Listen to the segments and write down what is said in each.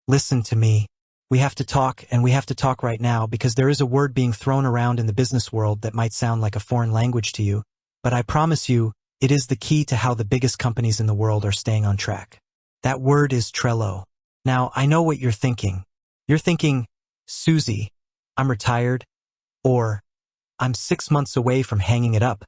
Listen to me. We have to talk, and we have to talk right now because there is a word being thrown around in the business world that might sound like a foreign language to you, but I promise you, it is the key to how the biggest companies in the world are staying on track. That word is Trello. Now, I know what you're thinking. You're thinking, Susie, I'm retired, or I'm 6 months away from hanging it up.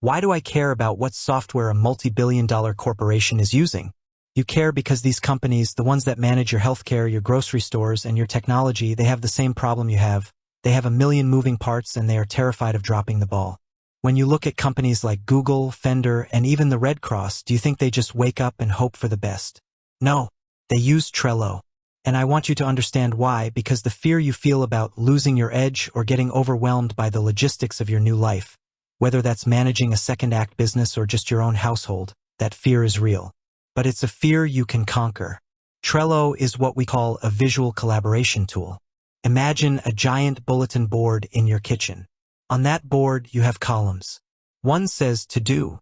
Why do I care about what software a multi-billion-dollar corporation is using? You care because these companies, the ones that manage your healthcare, your grocery stores, and your technology, they have the same problem you have. They have a million moving parts and they are terrified of dropping the ball. When you look at companies like Google, Fender, and even the Red Cross, do you think they just wake up and hope for the best? No, they use Trello. And I want you to understand why, because the fear you feel about losing your edge or getting overwhelmed by the logistics of your new life, whether that's managing a second-act business or just your own household, that fear is real. But it's a fear you can conquer. Trello is what we call a visual collaboration tool. Imagine a giant bulletin board in your kitchen. On that board, you have columns. One says to do,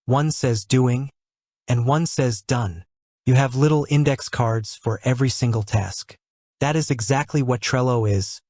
one says doing, and one says done. You have little index cards for every single task. That is exactly what Trello is,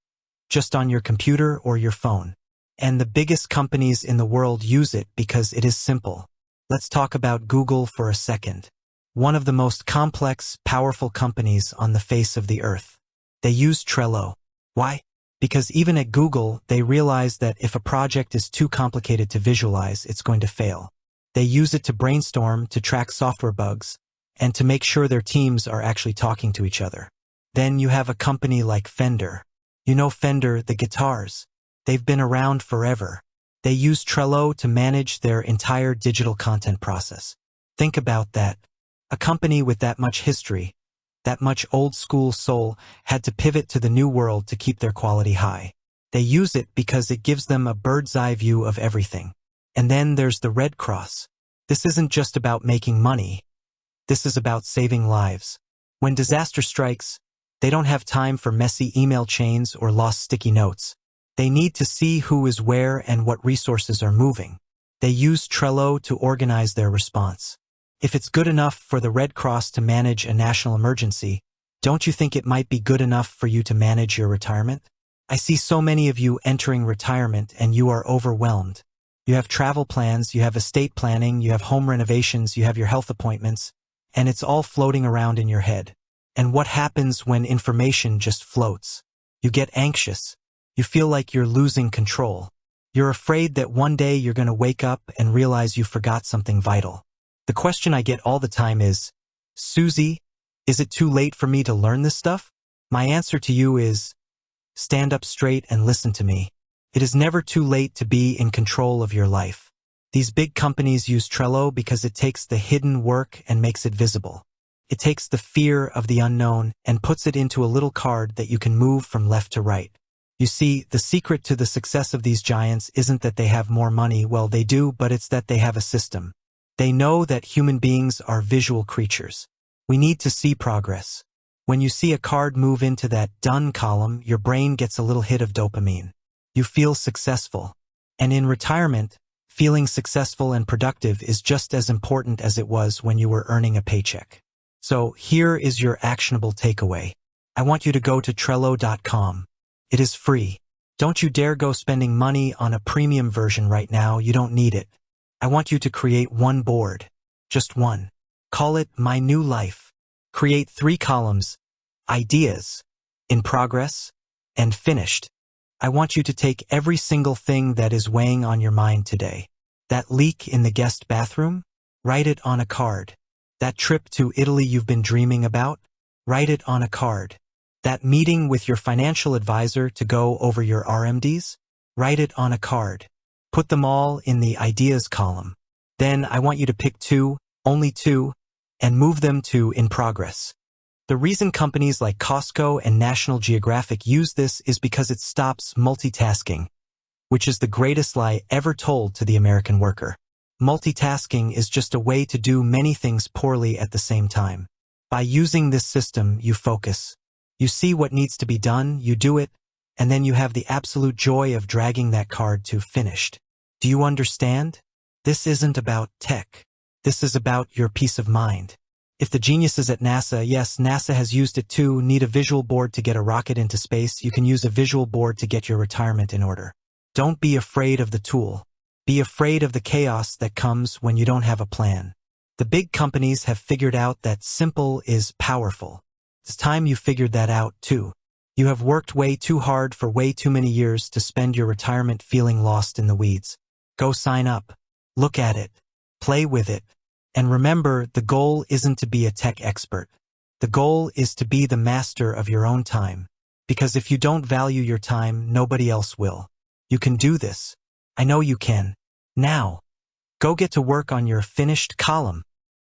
just on your computer or your phone. And the biggest companies in the world use it because it is simple. Let's talk about Google for a second. One of the most complex, powerful companies on the face of the earth. They use Trello. Why? Because even at Google, they realize that if a project is too complicated to visualize, it's going to fail. They use it to brainstorm, to track software bugs, and to make sure their teams are actually talking to each other. Then you have a company like Fender. You know Fender, the guitars. They've been around forever. They use Trello to manage their entire digital content process. Think about that. A company with that much history, that much old-school soul, had to pivot to the new world to keep their quality high. They use it because it gives them a bird's-eye view of everything. And then there's the Red Cross. This isn't just about making money. This is about saving lives. When disaster strikes, they don't have time for messy email chains or lost sticky notes. They need to see who is where and what resources are moving. They use Trello to organize their response. If it's good enough for the Red Cross to manage a national emergency, don't you think it might be good enough for you to manage your retirement? I see so many of you entering retirement and you are overwhelmed. You have travel plans, you have estate planning, you have home renovations, you have your health appointments, and it's all floating around in your head. And what happens when information just floats? You get anxious. You feel like you're losing control. You're afraid that one day you're going to wake up and realize you forgot something vital. The question I get all the time is, Susie, is it too late for me to learn this stuff? My answer to you is, stand up straight and listen to me. It is never too late to be in control of your life. These big companies use Trello because it takes the hidden work and makes it visible. It takes the fear of the unknown and puts it into a little card that you can move from left to right. You see, the secret to the success of these giants isn't that they have more money, well, they do, but it's that they have a system. They know that human beings are visual creatures. We need to see progress. When you see a card move into that done column, your brain gets a little hit of dopamine. You feel successful. And in retirement, feeling successful and productive is just as important as it was when you were earning a paycheck. So here is your actionable takeaway. I want you to go to Trello.com. It is free. Don't you dare go spending money on a premium version right now. You don't need it. I want you to create one board. Just one. Call it My New Life. Create 3 columns: ideas, in progress, and finished. I want you to take every single thing that is weighing on your mind today. That leak in the guest bathroom? Write it on a card. That trip to Italy you've been dreaming about? Write it on a card. That meeting with your financial advisor to go over your RMDs? Write it on a card. Put them all in the ideas column. Then I want you to pick 2, only 2, and move them to in progress. The reason companies like Costco and National Geographic use this is because it stops multitasking, which is the greatest lie ever told to the American worker. Multitasking is just a way to do many things poorly at the same time. By using this system, you focus. You see what needs to be done, you do it, and then you have the absolute joy of dragging that card to finished. Do you understand? This isn't about tech. This is about your peace of mind. If the genius is at NASA, yes, NASA has used it too. Need a visual board to get a rocket into space? You can use a visual board to get your retirement in order. Don't be afraid of the tool. Be afraid of the chaos that comes when you don't have a plan. The big companies have figured out that simple is powerful. It's time you figured that out too. You have worked way too hard for way too many years to spend your retirement feeling lost in the weeds. Go sign up. Look at it. Play with it. And remember, the goal isn't to be a tech expert. The goal is to be the master of your own time. Because if you don't value your time, nobody else will. You can do this. I know you can. Now, go get to work on your finished column.